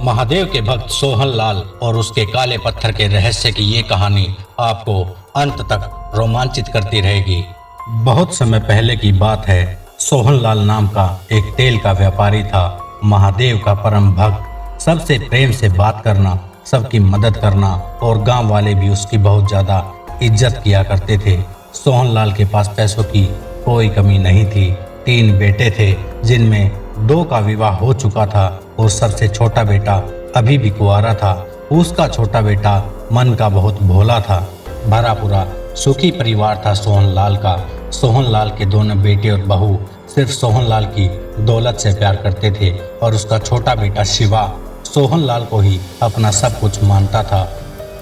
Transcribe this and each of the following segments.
महादेव के भक्त सोहन लाल और उसके काले पत्थर के रहस्य की ये कहानी आपको अंत तक रोमांचित करती रहेगी। बहुत समय पहले की बात है। सोहन लाल नाम का एक तेल का व्यापारी था। महादेव का परम भक्त, सबसे प्रेम से बात करना, सबकी मदद करना और गांव वाले भी उसकी बहुत ज्यादा इज्जत किया करते थे। सोहन लाल के पास पैसों की कोई कमी नहीं थी। 3 बेटे थे, जिनमें 2 का विवाह हो चुका था और सबसे छोटा बेटा अभी भी कुंवारा था। उसका छोटा बेटा मन का बहुत भोला था। भरा पूरा सुखी परिवार था सोहन लाल का। सोहन लाल के दोनों बेटे और बहू सिर्फ सोहन लाल की दौलत से प्यार करते थे और उसका छोटा बेटा शिवा सोहन लाल को ही अपना सब कुछ मानता था।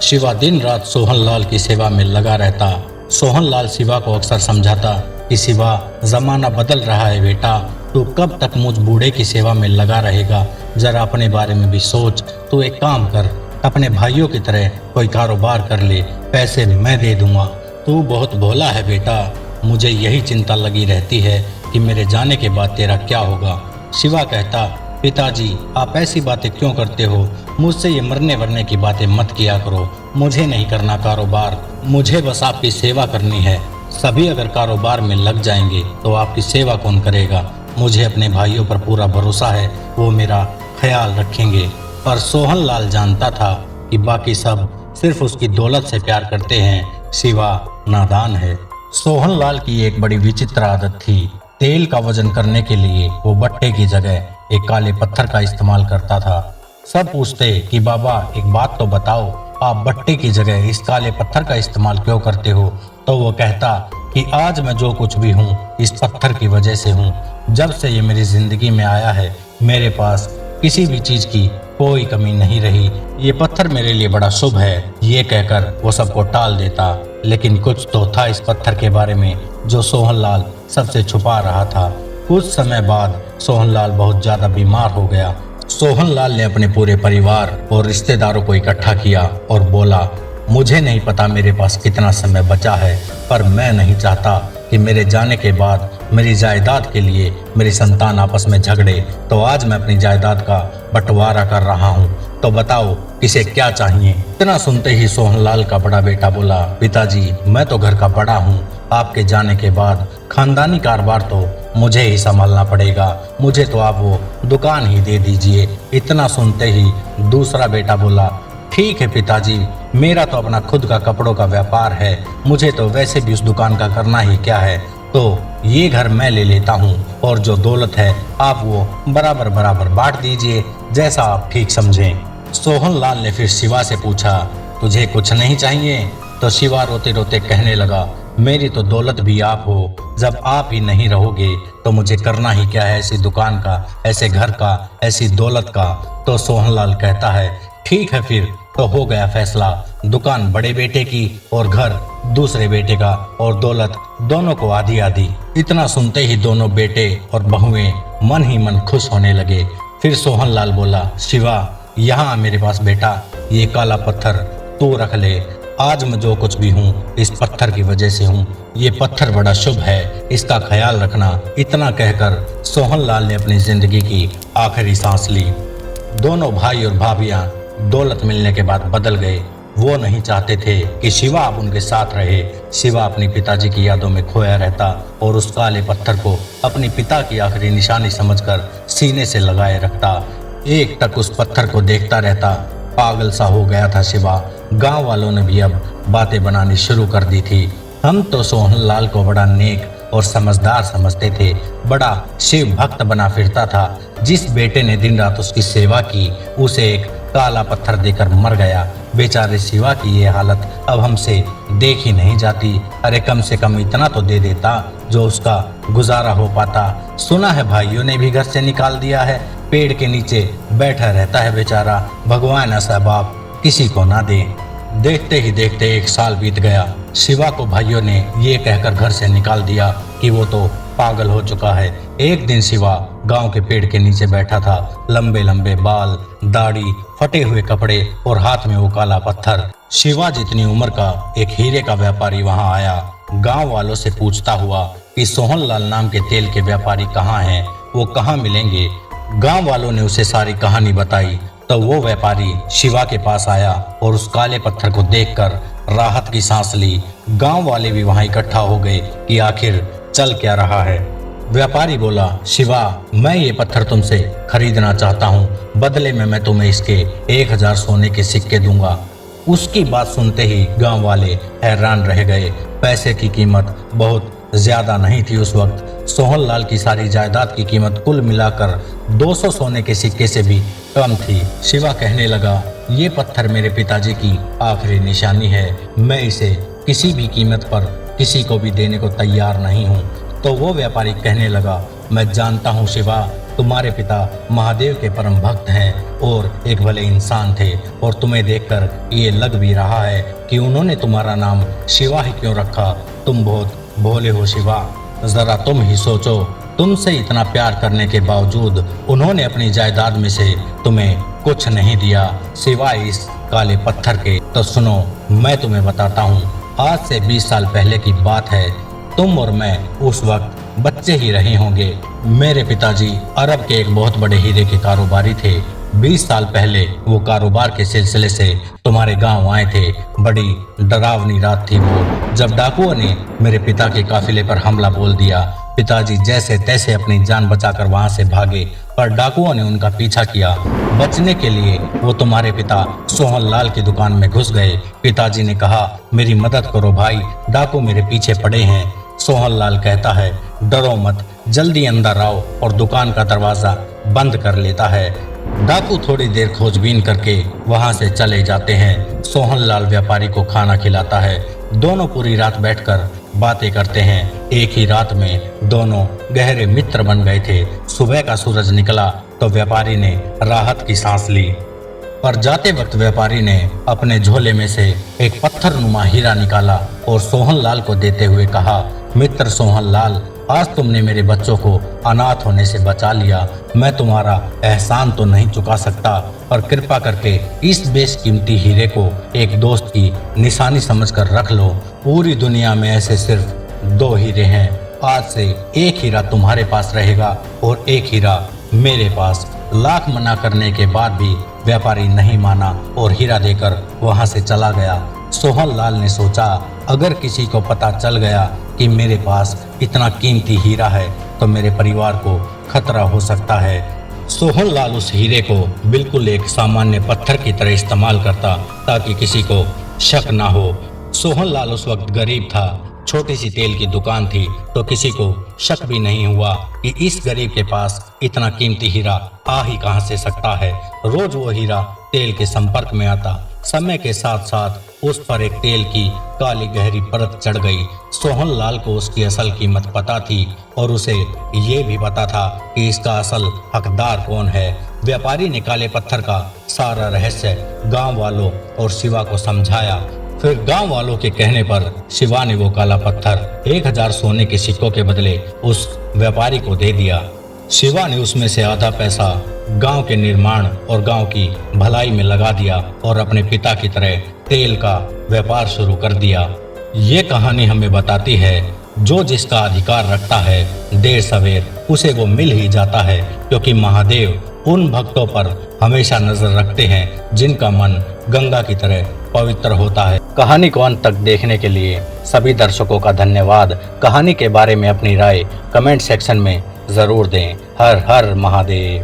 शिवा दिन रात सोहन लाल की सेवा में लगा रहता। सोहन लाल शिवा को अक्सर समझाता कि शिवा, जमाना बदल रहा है बेटा, तू कब तक मुझ बूढ़े की सेवा में लगा रहेगा? जरा अपने बारे में भी सोच। तू एक काम कर, अपने भाइयों की तरह कोई कारोबार कर ले, पैसे मैं दे दूंगा। तू बहुत भोला है बेटा, मुझे यही चिंता लगी रहती है कि मेरे जाने के बाद तेरा क्या होगा। शिवा कहता, पिताजी आप ऐसी बातें क्यों करते हो? मुझसे ये मरने वरने की बातें मत किया करो। मुझे नहीं करना कारोबार, मुझे बस आपकी सेवा करनी है। सभी अगर कारोबार में लग जाएंगे तो आपकी सेवा कौन करेगा? मुझे अपने भाइयों पर पूरा भरोसा है, वो मेरा ख्याल रखेंगे। पर सोहन लाल जानता था कि बाकी सब सिर्फ उसकी दौलत से प्यार करते हैं। शिवा नादान है। सोहन लाल की एक बड़ी विचित्र आदत थी। तेल का वजन करने के लिए वो बट्टे की जगह एक काले पत्थर का इस्तेमाल करता था। सब पूछते कि बाबा एक बात तो बताओ, आप बट्टे की जगह इस काले पत्थर का इस्तेमाल क्यों करते हो? तो वो कहता कि आज मैं जो कुछ भी हूँ इस पत्थर की वजह से हूँ। जब से ये मेरी जिंदगी में आया है मेरे पास किसी भी चीज की कोई कमी नहीं रही। ये पत्थर मेरे लिए बड़ा शुभ है। ये कहकर वो सबको टाल देता, लेकिन कुछ तो था इस पत्थर के बारे में जो सोहन लाल सबसे छुपा रहा था। कुछ समय बाद सोहन लाल बहुत ज्यादा बीमार हो गया। सोहन लाल ने अपने पूरे परिवार और रिश्तेदारों को इकट्ठा किया और बोला, मुझे नहीं पता मेरे पास कितना समय बचा है, पर मैं नहीं चाहता कि मेरे जाने के बाद मेरी जायदाद के लिए मेरी संतान आपस में झगड़े। तो आज मैं अपनी जायदाद का बंटवारा कर रहा हूँ, तो बताओ किसे क्या चाहिए? इतना सुनते ही सोहन लाल का बड़ा बेटा बोला, पिताजी मैं तो घर का बड़ा हूँ, आपके जाने के बाद खानदानी कारोबार तो मुझे ही संभालना पड़ेगा। मुझे तो आप वो दुकान ही दे दीजिए। इतना सुनते ही दूसरा बेटा बोला, ठीक है पिताजी, मेरा तो अपना खुद का कपड़ों का व्यापार है, मुझे तो वैसे भी उस दुकान का करना ही क्या है, तो ये घर मैं ले लेता हूँ और जो दौलत है आप वो बराबर बराबर बांट दीजिए, जैसा आप ठीक समझें। सोहन लाल ने फिर शिवा से पूछा, तुझे कुछ नहीं चाहिए? तो शिवा रोते रोते कहने लगा, मेरी तो दौलत भी आप हो, जब आप ही नहीं रहोगे तो मुझे करना ही क्या है ऐसी दुकान का, ऐसे घर का, ऐसी दौलत का? तो सोहन लाल कहता है, ठीक है फिर तो हो गया फैसला, दुकान बड़े बेटे की और घर दूसरे बेटे का और दौलत दोनों को आधी आधी। इतना सुनते ही दोनों बेटे और बहुएं मन ही मन खुश होने लगे। फिर सोहन लाल बोला, शिवा यहाँ मेरे पास बेटा, ये काला पत्थर तू रख ले। आज मैं जो कुछ भी हूँ इस पत्थर की वजह से हूँ। ये पत्थर बड़ा शुभ है, इसका ख्याल रखना। इतना कहकर सोहन लाल ने अपनी जिंदगी की आखिरी सांस ली। दोनों भाई और भाभियां दौलत मिलने के बाद बदल गए। वो नहीं चाहते थे कि शिवा अब उनके साथ रहे। शिवा अपने पिताजी की यादों में खोया रहता और उस काले पत्थर को अपने पिता की आखिरी निशानी समझकर सीने से लगाए रखता। एक टक उस पत्थर को देखता रहता। पागल सा हो गया था शिवा। गांव वालों ने भी अब बातें बनानी शुरू कर दी थी। हम तो सोहन लाल को बड़ा नेक और समझदार समझते थे, बड़ा शिव भक्त बना फिरता था। जिस बेटे ने दिन रात उसकी सेवा की उसे एक काला पत्थर देकर मर गया। बेचारे शिवा की ये हालत अब हमसे देखी नहीं जाती। अरे कम से कम इतना तो दे देता जो उसका गुजारा हो पाता। सुना है भाइयों ने भी घर से निकाल दिया है। पेड़ के नीचे बैठा रहता है बेचारा, भगवान ऐसा बाप किसी को ना दे। देखते ही देखते 1 साल बीत गया। शिवा को भाइयों ने ये कहकर घर से निकाल दिया कि वो तो पागल हो चुका है। एक दिन शिवा गांव के पेड़ के नीचे बैठा था। लंबे लंबे बाल, दाढ़ी, फटे हुए कपड़े और हाथ में वो काला पत्थर। शिवा जितनी उम्र का एक हीरे का व्यापारी वहां आया। गांव वालों से पूछता हुआ कि सोहन लाल नाम के तेल के व्यापारी कहाँ हैं, वो कहाँ मिलेंगे। गांव वालों ने उसे सारी कहानी बताई तो वो व्यापारी शिवा के पास आया और उस काले पत्थर को देखकर राहत की सांस ली। गांव वाले भी वहां इकट्ठा हो गए कि आखिर चल क्या रहा है। व्यापारी बोला, शिवा, मैं ये पत्थर तुमसे खरीदना चाहता हूँ, बदले में मैं तुम्हें इसके 1000 सोने के सिक्के दूंगा। उसकी बात सुनते ही गांव वाले हैरान रह गए। पैसे की कीमत बहुत ज्यादा नहीं थी उस वक्त। सोहनलाल की सारी जायदाद की कीमत कुल मिलाकर 200 सोने के सिक्के से भी कम थी। शिवा कहने लगा, ये पत्थर मेरे पिताजी की आखिरी निशानी है, मैं इसे किसी भी कीमत पर किसी को भी देने को तैयार नहीं हूँ। तो वो व्यापारी कहने लगा, मैं जानता हूँ शिवा, तुम्हारे पिता महादेव के परम भक्त हैं और एक भले इंसान थे, और तुम्हें देखकर ये लग भी रहा है कि उन्होंने तुम्हारा नाम शिवा ही क्यों रखा। तुम बहुत भोले हो शिवा, जरा तुम ही सोचो, तुमसे इतना प्यार करने के बावजूद उन्होंने अपनी जायदाद में से तुम्हें कुछ नहीं दिया सिवाय इस काले पत्थर के। तो सुनो, मैं तुम्हें बताता हूँ, आज से 20 साल पहले की बात है। तुम और मैं उस वक्त बच्चे ही रहे होंगे। मेरे पिताजी अरब के एक बहुत बड़े हीरे के कारोबारी थे। 20 साल पहले वो कारोबार के सिलसिले से तुम्हारे गांव आए थे। बड़ी डरावनी रात थी वो, जब डाकुओं ने मेरे पिता के काफिले पर हमला बोल दिया। पिताजी जैसे तैसे अपनी जान बचाकर वहां से भागे, पर डाकुओं ने उनका पीछा किया। बचने के लिए वो तुम्हारे पिता सोहनलाल की दुकान में घुस गए। पिताजी ने कहा, मेरी मदद करो भाई, डाकू मेरे पीछे पड़े हैं। सोहनलाल कहता है, डरो मत, जल्दी अंदर आओ, और दुकान का दरवाजा बंद कर लेता है। डाकू थोड़ी देर खोजबीन करके वहां से चले जाते हैं। सोहनलाल व्यापारी को खाना खिलाता है। दोनों पूरी रात बैठकर बातें करते हैं। एक ही रात में दोनों गहरे मित्र बन गए थे। सुबह का सूरज निकला तो व्यापारी ने राहत की सांस ली, पर जाते वक्त व्यापारी ने अपने झोले में से एक पत्थरनुमा हीरा निकाला और सोहनलाल को देते हुए कहा, मित्र सोहनलाल, आज तुमने मेरे बच्चों को अनाथ होने से बचा लिया। मैं तुम्हारा एहसान तो नहीं चुका सकता, पर कृपा करके इस बेशकीमती हीरे को एक दोस्त की निशानी समझकर रख लो। पूरी दुनिया में ऐसे सिर्फ 2 हीरे हैं। आज से एक हीरा तुम्हारे पास रहेगा और एक हीरा मेरे पास। लाख मना करने के बाद भी व्यापारी नहीं माना और हीरा देकर वहां से चला गया। सोहनलाल ने सोचा, अगर किसी को पता चल गया कि मेरे पास इतना कीमती हीरा है तो मेरे परिवार को खतरा हो सकता है। सोहनलाल उस हीरे को बिल्कुल एक सामान्य पत्थर की तरह इस्तेमाल करता ताकि किसी को शक ना हो। सोहनलाल उस वक्त गरीब था, छोटी सी तेल की दुकान थी, तो किसी को शक भी नहीं हुआ कि इस गरीब के पास इतना कीमती हीरा आ ही कहां से सकता है। रोज वो हीरा तेल के संपर्क में आता। समय के साथ साथ उस पर एक तेल की काली गहरी परत चढ़ गई। सोहनलाल को उसकी असल कीमत पता थी और उसे ये भी पता था कि इसका असल हकदार कौन है। व्यापारी ने काले पत्थर का सारा रहस्य गांव वालों और शिवा को समझाया। फिर गांव वालों के कहने पर शिवा ने वो काला पत्थर 1000 सोने के सिक्कों के बदले उस व्यापारी को दे दिया। शिवा ने उसमें से आधा पैसा गांव के निर्माण और गांव की भलाई में लगा दिया और अपने पिता की तरह तेल का व्यापार शुरू कर दिया। ये कहानी हमें बताती है, जो जिसका अधिकार रखता है देर सवेर उसे वो मिल ही जाता है, क्योंकि महादेव उन भक्तों पर हमेशा नजर रखते हैं जिनका मन गंगा की तरह पवित्र होता है। कहानी को अंत तक देखने के लिए सभी दर्शकों का धन्यवाद। कहानी के बारे में अपनी राय कमेंट सेक्शन में जरूर दें। हर हर महादेव।